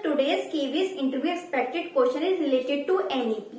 today's KVS interview expected question is related to NEP.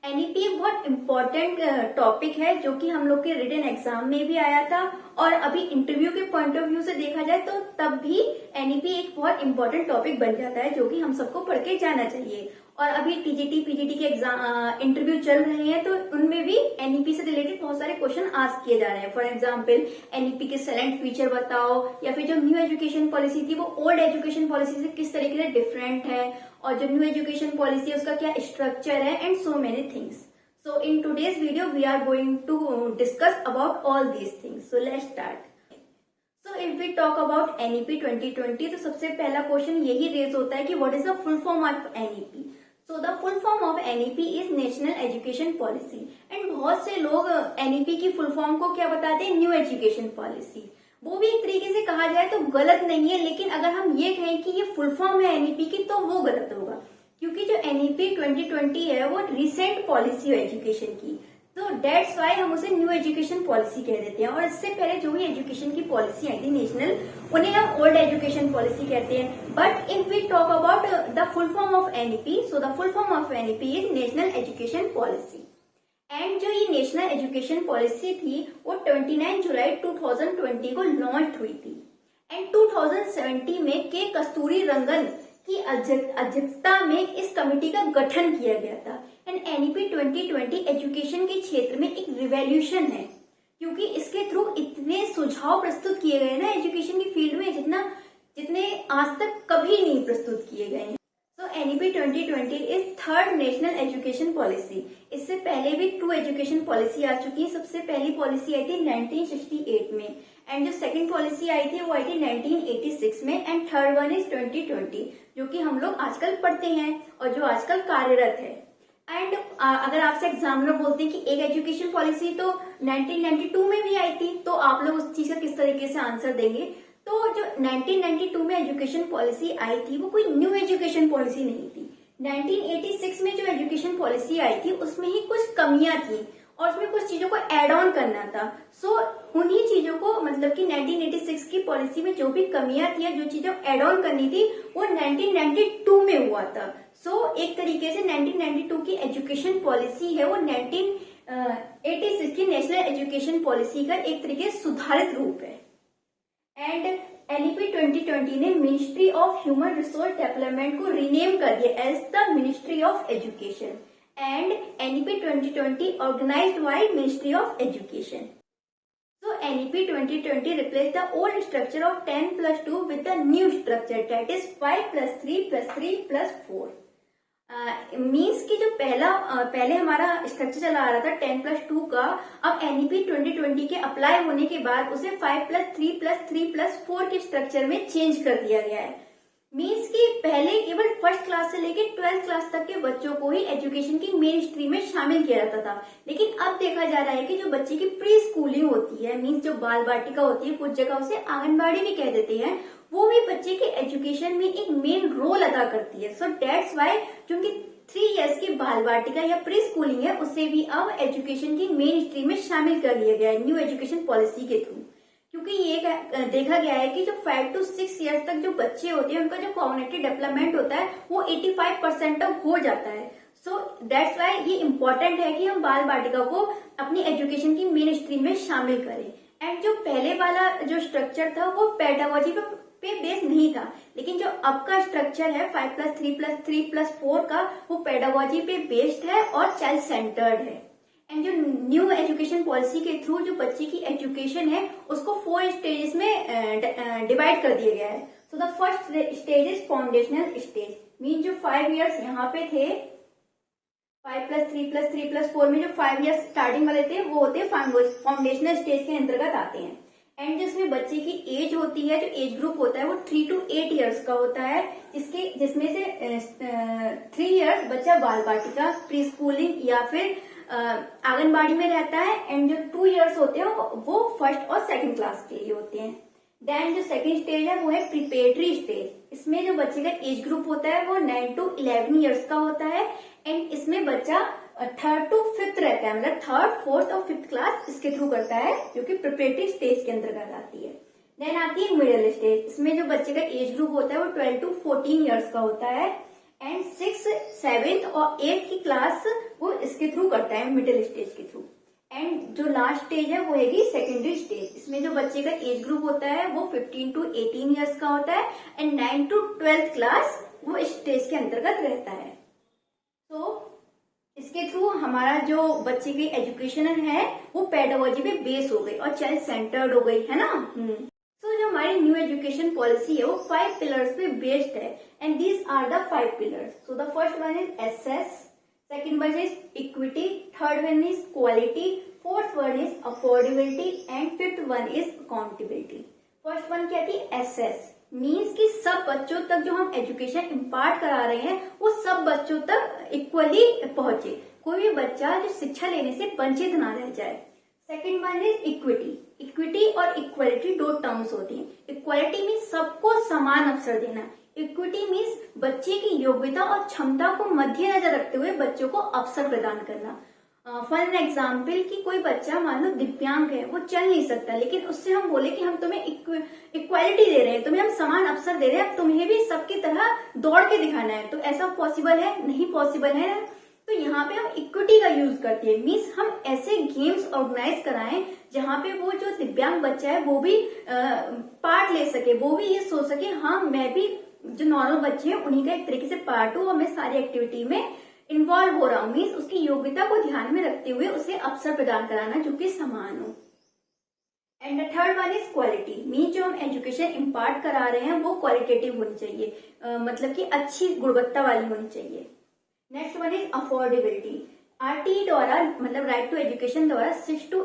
NEP एक बहुत important topic है जो कि हम लोग के रिटन एग्जाम में भी आया था और अभी इंटरव्यू के पॉइंट ऑफ व्यू से देखा जाए तो तब भी NEP एक बहुत इम्पोर्टेंट टॉपिक बन जाता है जो कि हम सबको पढ़ के जाना चाहिए। और अभी TGT PGT के एग्जाम इंटरव्यू चल रहे हैं तो उनमें भी NEP से रिलेटेड बहुत सारे क्वेश्चन आस्क किए जा रहे हैं। फॉर एग्जाम्पल NEP के सेलेक्ट फीचर बताओ, या फिर जो न्यू एजुकेशन पॉलिसी थी वो ओल्ड एजुकेशन पॉलिसी से किस तरीके से डिफरेंट है, और जो न्यू एजुकेशन पॉलिसी है उसका क्या स्ट्रक्चर है, and so many things. So in today's video we are going to discuss about all these things. So let's start. So if we talk about NEP 2020 तो सबसे पहला क्वेश्चन यही raise होता है कि what is the full form of NEP? So the full form of NEP is National Education Policy. And बहुत से लोग NEP की फुल फॉर्म को क्या बताते हैं, न्यू एजुकेशन पॉलिसी। वो भी एक तरीके से कहा जाए तो गलत नहीं है, लेकिन अगर हम ये कहें कि ये फुल फॉर्म है NEP की तो वो गलत होगा, क्योंकि जो NEP 2020 है वो रिसेंट पॉलिसी है एजुकेशन की, तो डेट्स वाई हम उसे न्यू एजुकेशन पॉलिसी कह देते हैं। और इससे पहले जो भी एजुकेशन की पॉलिसी आई थी नेशनल, उन्हें हम ओल्ड एजुकेशन पॉलिसी कहते हैं। But if we talk about the full form of NEP, so the full form of NEP is national education policy. And जो ये नेशनल एजुकेशन पॉलिसी थी वो 29 जुलाई 2020 को लॉन्च हुई थी। एंड 2017 में के कस्तूरी रंगन की अध्यक्षता में इस कमेटी का गठन किया गया था। एंड NEP 2020 एजुकेशन के क्षेत्र में एक रिवॉल्यूशन है, क्योंकि इसके थ्रू इतने सुझाव प्रस्तुत किए गए ना एजुकेशन की फील्ड में जितने आज तक कभी नहीं प्रस्तुत किए गए हैं। तो NEP 2020 is third national education policy. इससे पहले भी 2 एजुकेशन पॉलिसी आ चुकी है। सबसे पहली पॉलिसी आई थी 1968 में, एंड जो सेकंड पॉलिसी आई थी वो आई थी 1986 में, एंड थर्ड वन इज 2020 जो कि हम लोग आजकल पढ़ते हैं और जो आजकल कार्यरत है। एंड अगर आपसे एग्जामिनर बोलते हैं कि एक एजुकेशन पॉलिसी तो 1992 में भी आई थी, तो आप लोग उस चीज का किस तरीके से आंसर देंगे। तो जो 1992 में एजुकेशन पॉलिसी आई थी वो कोई न्यू एजुकेशन पॉलिसी नहीं थी। 1986 में जो एजुकेशन पॉलिसी आई थी उसमें ही कुछ कमियां थी और उसमें कुछ चीजों को एड ऑन करना था। सो उन्हीं चीजों को, मतलब कि 1986 की पॉलिसी में जो भी कमियां थी, जो चीजें एड ऑन करनी थी वो 1992 में हुआ था। सो एक तरीके से 1992 की एजुकेशन पॉलिसी है वो 1986 की नेशनल एजुकेशन पॉलिसी का एक तरीके से सुधारित रूप है। एंड NEP 2020 ने ministry of human resource development को रीनेम कर दिया as the ministry of education. And NEP 2020 organized by Ministry of Education. So NEP 2020 replaced the old structure of 10+2 with the new structure, that is 5+3+3+4. Means की जो पहले हमारा structure चला आ रहा था 10+2 का, अब NEP 2020 के अप्लाई होने के बाद उसे 5+3+3+4 के स्ट्रक्चर में चेंज कर दिया गया है। मीन्स कि पहले केवल फर्स्ट क्लास से लेकर 12th क्लास तक के बच्चों को ही एजुकेशन की मेन स्ट्रीम में शामिल किया जाता था, लेकिन अब देखा जा रहा है कि जो बच्चे की प्री स्कूलिंग होती है, मीन्स जो बाल बाटिका होती है, कुछ जगह उसे आंगनबाड़ी भी कह देते हैं, वो भी बच्चे के एजुकेशन में एक मेन रोल अदा करती है। सो डेट्स वाई जो कि 3 इयर्स की बाल बाटिका या प्री स्कूलिंग है उसे भी अब एजुकेशन की मेन स्ट्रीम में शामिल कर लिया गया है न्यू एजुकेशन पॉलिसी के थ्रू। क्योंकि ये देखा गया है कि जो 5 to 6 ईयर्स तक जो बच्चे होते हैं उनका जो कॉग्निटिव डेवलपमेंट होता है वो 85% तक हो जाता है। सो दैट्स वाई ये इम्पोर्टेंट है कि हम बाल बालिका को अपनी एजुकेशन की मेन स्ट्रीम में शामिल करें। एंड जो पहले वाला जो स्ट्रक्चर था वो पेडागोजी पे बेस नहीं था, लेकिन जो अब का स्ट्रक्चर है 5+3+3+4 का वो पेडागोजी पे बेस्ड है और चाइल्ड सेंटर्ड है। एंड जो न्यू एजुकेशन पॉलिसी के थ्रू जो बच्चे की एजुकेशन है उसको 4 स्टेजेस में डिवाइड कर दिया गया है। सो the first stage is foundational stage, mean जो 5 इयर्स यहाँ पे थे 5+3+3+4 में जो 5 इयर्स स्टार्टिंग वाले थे वो होते हैं फाउंडेशनल स्टेज के अंतर्गत आते हैं। एंड जिसमें बच्चे की एज होती है, जो एज ग्रुप होता है वो 3 to 8 इयर्स का होता है, जिसमें से 3 इयर्स बच्चा बाल बाटिका प्री स्कूलिंग या फिर आंगनबाड़ी में रहता है, एंड जो 2 इयर्स होते हैं वो फर्स्ट और सेकंड क्लास के लिए होते हैं। देन जो सेकंड स्टेज है वो है प्रिपरेटरी स्टेज। इसमें जो बच्चे का एज ग्रुप होता है वो 9 to 11 इयर्स का होता है, एंड इसमें बच्चा 3rd to 5th रहता है, मतलब 3rd, 4th और 5th क्लास इसके थ्रू करता है, जो कि प्रिपरेटरी स्टेज के अंतर्गत आती है। देन आती है मिडिल स्टेज। इसमें जो बच्चे का एज ग्रुप होता है वो 12 to 14 ईयर्स का होता है। एंड 6, 7 और 8 की क्लास वो इसके थ्रू करता है, मिडिल स्टेज के थ्रू। एंड जो लास्ट स्टेज है वो है सेकेंडरी स्टेज। इसमें जो बच्चे का एज ग्रुप होता है वो 15 to 18 ईयर्स का होता है। एंड 9 to 12 क्लास वो इस स्टेज के अंतर्गत रहता है। तो इसके थ्रू हमारा जो बच्चे की एजुकेशन है वो पेडागोजी पे बेस हो गई और चाइल्ड सेंटर्ड हो गई, है ना। तो जो हमारी न्यू एजुकेशन पॉलिसी है वो 5 पिलर्स पे बेस्ड है। And these are the 5 pillars. So the first one is access, second one is equity, third one is quality, fourth one is affordability and fifth one is accountability. First one क्या थी? Assess. Means कि सब बच्चों तक जो हम education impart करा रहे हैं वो सब बच्चों तक इक्वली पहुंचे, कोई भी बच्चा जो शिक्षा लेने से वंचित ना रह जाए। Second one is equity. Equity और इक्वलिटी दो टर्म्स होती हैं। इक्वलिटी मीन्स सबको समान अवसर देना। इक्विटी मीन्स बच्चे की योग्यता और क्षमता को मद्देनजर रखते हुए बच्चों को अवसर प्रदान करना। फॉर एन एग्जाम्पल कि कोई बच्चा मान लो दिव्यांग है, वो चल नहीं सकता, लेकिन उससे हम बोले कि हम तुम्हें इक्वालिटी दे रहे हैं, तुम्हें हम समान अवसर दे रहे हैं, तुम्हें भी सबकी तरह दौड़ के दिखाना है, तो ऐसा पॉसिबल है? नहीं पॉसिबल है। तो यहाँ पे हम इक्विटी का यूज करते हैं। मीन्स हम ऐसे गेम्स ऑर्गेनाइज कराएं जहाँ पे वो जो दिव्यांग बच्चा है वो भी पार्ट ले सके, वो भी ये सोच सके हाँ मैं भी जो नॉर्मल बच्चे हैं उन्हीं का एक तरीके से पार्ट हूँ और मैं सारी एक्टिविटी में इन्वॉल्व हो रहा हूँ। मीन्स उसकी योग्यता को ध्यान में रखते हुए उसे अवसर प्रदान कराना जो कि समान हो। And the third one is quality. Means जो हम एजुकेशन इम्पार्ट करा रहे हैं वो क्वालिटेटिव होनी चाहिए, मतलब कि अच्छी गुणवत्ता वाली होनी चाहिए। Next one is affordability. RTE द्वारा मतलब राइट टू एजुकेशन द्वारा 6 to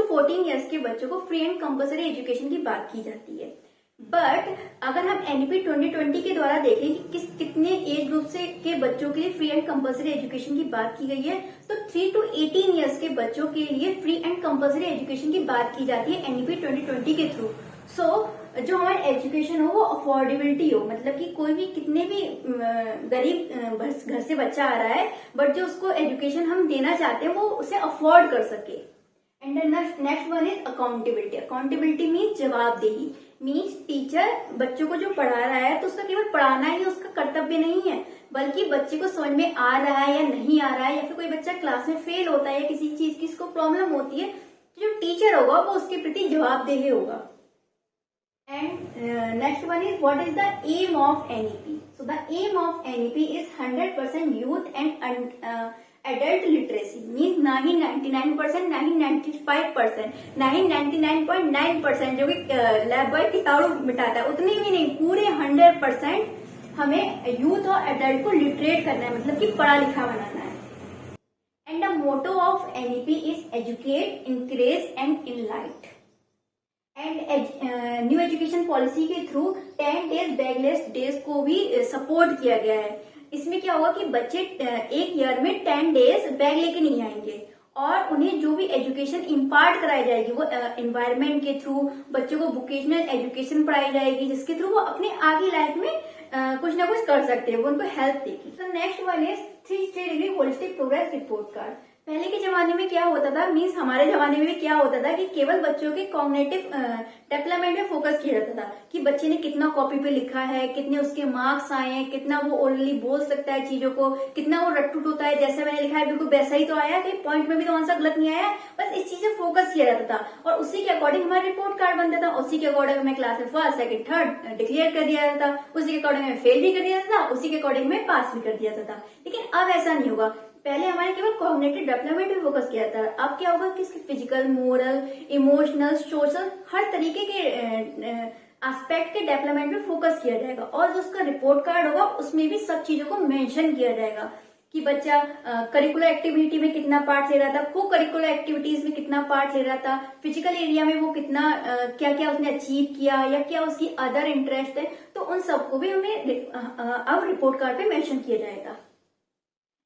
14 ईयर्स के बच्चों को फ्री एंड कंपल्सरी एजुकेशन की बात की जाती है। बट अगर हम एनईपी 2020 के द्वारा देखें कि कितने एज ग्रुप से के बच्चों के लिए फ्री एंड कंपल्सरी एजुकेशन की बात की गई है, तो 3 to 18 ईयर्स के बच्चों के लिए फ्री एंड कंपल्सरी एजुकेशन की बात की जाती है एनईपी 2020 के थ्रू। सो जो हमारी एजुकेशन हो वो अफोर्डेबिलिटी हो, मतलब कि कोई भी कितने भी गरीब घर से बच्चा आ रहा है बट जो उसको एजुकेशन हम देना चाहते हैं वो उसे अफोर्ड कर सके। And next one is accountability. Accountability means जवाबदेही। मीन्स टीचर बच्चों को जो पढ़ा रहा है तो उसका केवल पढ़ाना ही उसका कर्तव्य नहीं है, बल्कि बच्चे को समझ में आ रहा है या नहीं आ रहा है, या फिर कोई बच्चा क्लास में फेल होता है या किसी चीज की इसको प्रॉब्लम होती है, तो जो टीचर होगा वो उसके प्रति जवाबदेह होगा। And next one is what is the aim of NEP? So the aim of NEP is 100% youth and adult literacy. Means ना ही 99%, ना ही 95%, ना ही 99.9% जो कि लैब बॉय किताबों मिटाता है उतनी भी नहीं, पूरे 100% हमें यूथ और एडल्ट को लिटरेट करना है, मतलब कि पढ़ा लिखा बनाना है। And the motto of NEP is educate, encourage and enlighten. And new education policy के थ्रू 10 डेज बैगलेस डेज को भी सपोर्ट किया गया है। इसमें क्या होगा कि बच्चे एक ईयर में 10 डेज बैग लेके नहीं आएंगे और उन्हें जो भी एजुकेशन इम्पार्ट कराई जाएगी वो एनवायरनमेंट के थ्रू बच्चों को वोकेशनल एजुकेशन पढ़ाई जाएगी, जिसके थ्रू वो अपने आगे लाइफ में कुछ ना कुछ कर सकते हैं, वो उनको हेल्प देगी। तो next one is 360 degree holistic progress report card. पहले के जमाने में क्या होता था, मीन्स हमारे जमाने में भी क्या होता था कि केवल बच्चों के कॉग्निटिव डेवलपमेंट में फोकस किया जाता था कि बच्चे ने कितना कॉपी पे लिखा है, कितने उसके मार्क्स आए हैं, कितना वो ओरली बोल सकता है चीजों को, कितना वो रट्टूट होता है, जैसा मैंने लिखा है बिल्कुल वैसा ही तो आया, कहीं पॉइंट में भी तो आंसर गलत नहीं आया। बस इस चीज से फोकस किया जाता था और उसी के अकॉर्डिंग हमारा रिपोर्ट कार्ड बनता था, उसी के अकॉर्डिंग हमें क्लास में फर्स्ट सेकंड थर्ड डिक्लेयर कर दिया जाता था, उसी के अकॉर्डिंग हमें फेल भी कर दिया जाता था, उसी के अकॉर्डिंग हमें पास भी कर दिया जाता था। लेकिन अब ऐसा नहीं होगा। पहले हमारे केवल कॉग्निटिव डेवलपमेंट पे फोकस किया था, अब क्या होगा कि फिजिकल, मोरल, इमोशनल, सोशल हर तरीके के एस्पेक्ट के डेवलपमेंट पे फोकस किया जाएगा और जो उसका रिपोर्ट कार्ड होगा उसमें भी सब चीजों को मेंशन किया जाएगा कि बच्चा करिकुलर एक्टिविटी में कितना पार्ट ले रहा था, को करिकुलर एक्टिविटीज में कितना पार्ट ले रहा था, फिजिकल एरिया में वो कितना क्या क्या उसने अचीव किया या क्या उसकी अदर इंटरेस्ट है, तो उन सबको भी हमें अब रिपोर्ट कार्ड पे मेंशन किया जाएगा।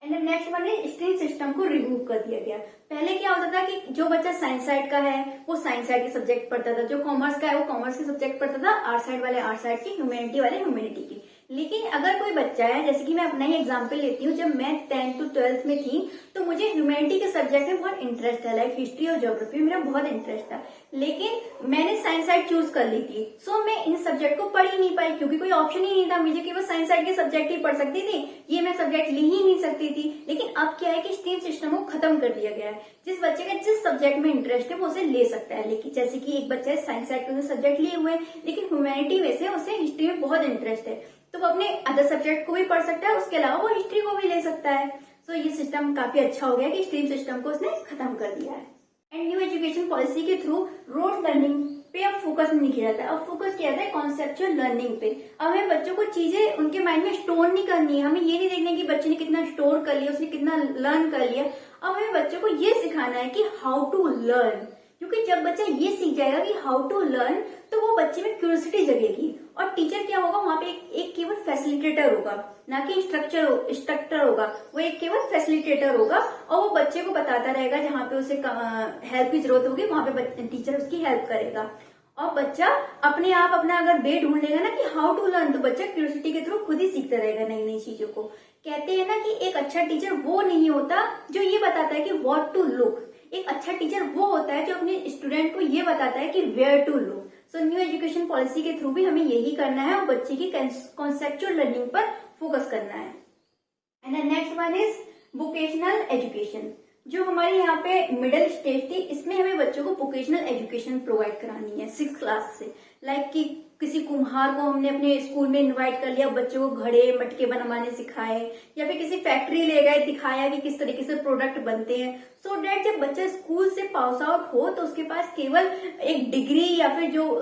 एंड नेक्स्ट वन है स्ट्रीम सिस्टम को रिमूव कर दिया गया। पहले क्या होता था कि जो बच्चा साइंस साइड का है वो साइंस साइड के सब्जेक्ट पढ़ता था, जो कॉमर्स का है वो कॉमर्स के सब्जेक्ट पढ़ता था, आर्ट साइड वाले आर्ट साइड की, ह्यूमैनिटी वाले ह्यूमैनिटी की। लेकिन अगर कोई बच्चा है, जैसे कि मैं अपना ही एग्जांपल लेती हूँ, जब मैं 10th to 12th में थी तो मुझे ह्यूमैनिटी के सब्जेक्ट में बहुत इंटरेस्ट था, लाइक हिस्ट्री और ज्योग्राफी में मेरा बहुत इंटरेस्ट था। लेकिन मैंने साइंस साइड चूज कर ली थी, सो मैं इन सब्जेक्ट को पढ़ ही नहीं पाई क्योंकि कोई ऑप्शन ही नहीं था, मुझे केवल साइंस साइड के सब्जेक्ट ही पढ़ सकती थी, ये मैं सब्जेक्ट ली ही नहीं सकती थी। लेकिन अब क्या है कि स्ट्रीम सिस्टम को खत्म कर दिया गया है, जिस बच्चे का जिस सब्जेक्ट में इंटरेस्ट है वो उसे ले सकता है। लेकिन जैसे कि एक बच्चा साइंस साइड के सब्जेक्ट लिए हुए हैं लेकिन ह्यूमैनिटी में से उसे हिस्ट्री में बहुत इंटरेस्ट है, तो वो अपने अदर सब्जेक्ट को भी पढ़ सकता है, उसके अलावा वो हिस्ट्री को भी ले सकता है। सो ये सिस्टम काफी अच्छा हो गया कि स्ट्रीम सिस्टम को उसने खत्म कर दिया है। एंड न्यू एजुकेशन पॉलिसी के थ्रू रोड लर्निंग पे अब फोकस नहीं किया जाता है, अब फोकस किया जाता है कॉन्सेप्चुअल लर्निंग पे। अब हमें बच्चों को चीजें उनके माइंड में स्टोर नहीं करनी है, हमें ये नहीं देखना कि बच्चे ने कितना स्टोर कर लिया, उसने कितना लर्न कर लिया। अब हमें बच्चों को ये सिखाना है कि हाउ टू लर्न, क्योंकि जब बच्चा ये सीख जाएगा कि हाउ टू लर्न तो वो बच्चे में क्यूरियोसिटी जगेगी। और टीचर क्या होगा वहां पे एक केवल फैसिलिटेटर होगा, ना कि इंस्ट्रक्टर होगा, वो एक केवल फैसिलिटेटर होगा और वो बच्चे को बताता रहेगा, जहाँ पे उसे हेल्प की जरूरत होगी वहां पे टीचर उसकी हेल्प करेगा। और बच्चा अपने आप अपना अगर वे ढूंढ लेगा ना कि हाउ टू लर्न, तो बच्चा क्यूरियोसिटी के थ्रू खुद ही सीखता रहेगा नई नई चीजों को। कहते हैं ना कि एक अच्छा टीचर वो नहीं होता जो ये बताता है कि व्हाट टू लुक, एक अच्छा टीचर वो होता है जो अपने स्टूडेंट को ये बताता है कि where to look. So new education policy के थ्रू भी हमें यही करना है और बच्चे की कॉन्सेप्चुअल लर्निंग पर फोकस करना है। And next one is vocational education. जो हमारे यहाँ पे मिडिल स्टेज थी, इसमें हमें बच्चों को वोकेशनल एजुकेशन प्रोवाइड करानी है 6th क्लास से। लाइक कि किसी कुम्हार को हमने अपने स्कूल में इनवाइट कर लिया, बच्चों को घड़े मटके बनवाने सिखाए, या फिर किसी फैक्ट्री ले गए, दिखाया कि किस तरीके से प्रोडक्ट बनते हैं, सो डैट जब बच्चा स्कूल से पास आउट हो तो उसके पास केवल एक डिग्री या फिर जो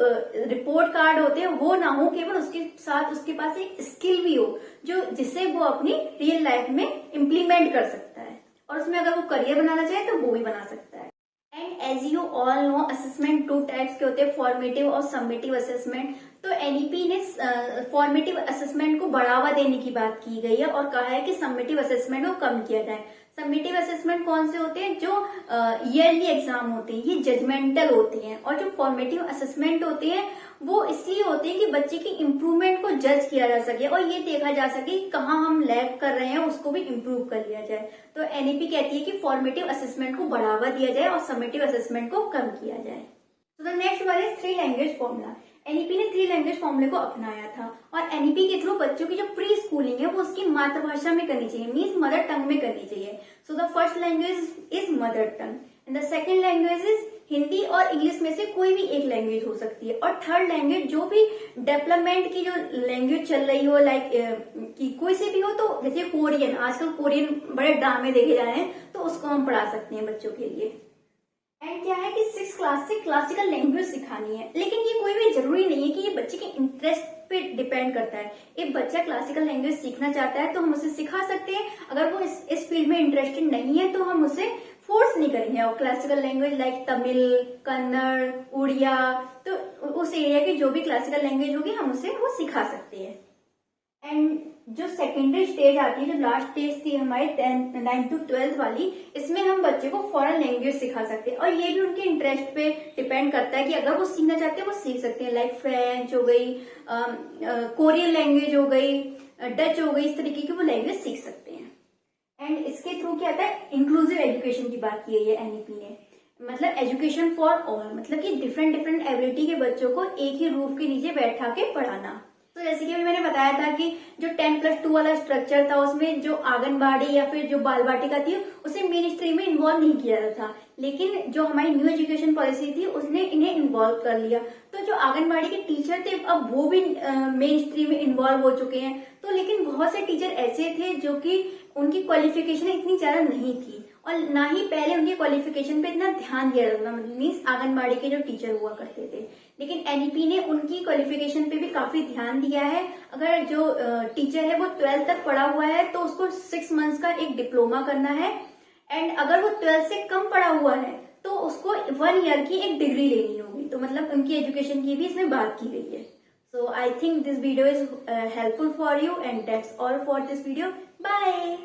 रिपोर्ट कार्ड होते हैं वो ना हो, केवल उसके साथ उसके पास एक स्किल भी हो जो जिससे वो अपनी रियल लाइफ में इम्प्लीमेंट कर सकता है, और उसमें अगर वो करियर बनाना चाहे तो वो भी बना सकता है। And as you all know, assessment 2 types के होते हैं, फॉर्मेटिव और समेटिव असेसमेंट। तो एनईपी ने फॉर्मेटिव असेसमेंट को बढ़ावा देने की बात की गई है और कहा है कि समेटिव असेसमेंट को कम किया जाए। समेटिव असेसमेंट कौन से होते हैं? जो ईयरली एग्जाम होते हैं, ये जजमेंटल होते हैं, और जो फॉर्मेटिव असेसमेंट होते हैं वो इसलिए होते हैं कि बच्चे की इम्प्रूवमेंट को जज किया जा सके और ये देखा जा सके कि कहाँ हम लैग कर रहे हैं, उसको भी इम्प्रूव कर लिया जाए। तो एनईपी कहती है कि फॉर्मेटिव असेसमेंट को बढ़ावा दिया जाए और समेटिव असेसमेंट को कम किया जाए। तो the next one is 3 language formula. NEP ने 3 लैंग्वेज फॉर्मूले को अपनाया था और एनईपी के थ्रू बच्चों की जो प्री स्कूलिंग है वो उसकी मातृभाषा में करनी चाहिए, मीन्स मदर टंग में करनी चाहिए। सो the first language is mother tongue and the second language is Hindi और इंग्लिश में से कोई भी एक लैंग्वेज हो सकती है, और थर्ड लैंग्वेज जो भी डेवलपमेंट की जो लैंग्वेज चल रही हो, लाइक कि कोई से भी हो, तो जैसे कोरियन, आजकल कोरियन बड़े ड्रामे देखे जा रहे हैं तो उसको हम पढ़ा सकते हैं बच्चों के लिए। एंड क्या है कि 6th क्लास से क्लासिकल लैंग्वेज सिखानी है, लेकिन ये कोई भी जरूरी नहीं है कि ये बच्चे के इंटरेस्ट पे डिपेंड करता है। एक बच्चा क्लासिकल लैंग्वेज सीखना चाहता है तो हम उसे सिखा सकते हैं, अगर वो इस फील्ड में इंटरेस्टेड नहीं है तो हम उसे फोर्स नहीं करेंगे। और classical language like Tamil, Kannada, Odia, तो उस एरिया की जो भी क्लासिकल लैंग्वेज होगी हम उसे वो सिखा सकते हैं। एंड जो सेकेंडरी स्टेज आती है, जो लास्ट स्टेज थी हमारी 9th to 12th वाली, इसमें हम बच्चे को फॉरेन लैंग्वेज सिखा सकते हैं और ये भी उनके इंटरेस्ट पे डिपेंड करता है कि अगर वो सीखना चाहते हैं वो सीख सकते हैं। लाइक फ्रेंच हो गई, कोरियन लैंग्वेज हो गई, डच हो गई, इस तरीके की वो लैंग्वेज सीख सकते हैं। एंड इसके थ्रू क्या आता है, इंक्लूसिव एजुकेशन की बात की है एनईपी ने, मतलब एजुकेशन फॉर ऑल, मतलब कि डिफरेंट एबिलिटी के बच्चों को एक ही रूफ के नीचे बैठा के पढ़ाना। तो जैसे कि अभी मैंने बताया था कि जो 10+2 वाला स्ट्रक्चर था उसमें जो आंगनबाड़ी या फिर जो बाल वाटिका थी उसे मेन स्ट्रीम में इन्वॉल्व नहीं किया जाता था, लेकिन जो हमारी न्यू एजुकेशन पॉलिसी थी उसने इन्हें इन्वॉल्व कर लिया। तो जो आंगनबाड़ी के टीचर थे अब वो भी मेन स्ट्रीम में इन्वॉल्व हो चुके हैं। तो लेकिन बहुत से टीचर ऐसे थे जो कि उनकी क्वालिफिकेशन इतनी ज्यादा नहीं थी और ना ही पहले उनकी क्वालिफिकेशन पे इतना ध्यान दिया जाता था, मीन्स आंगनबाड़ी के जो टीचर हुआ करते थे। लेकिन एनईपी ने उनकी क्वालिफिकेशन पे भी काफी ध्यान दिया है। अगर जो टीचर है वो 12th तक पढ़ा हुआ है तो उसको 6 मंथ्स का एक डिप्लोमा करना है, एंड अगर वो 12th से कम पढ़ा हुआ है तो उसको 1 ईयर की एक डिग्री लेनी होगी। तो मतलब उनकी एजुकेशन की भी इसमें बात की गई है। So I think this video is helpful for you and that's all for this video. Bye.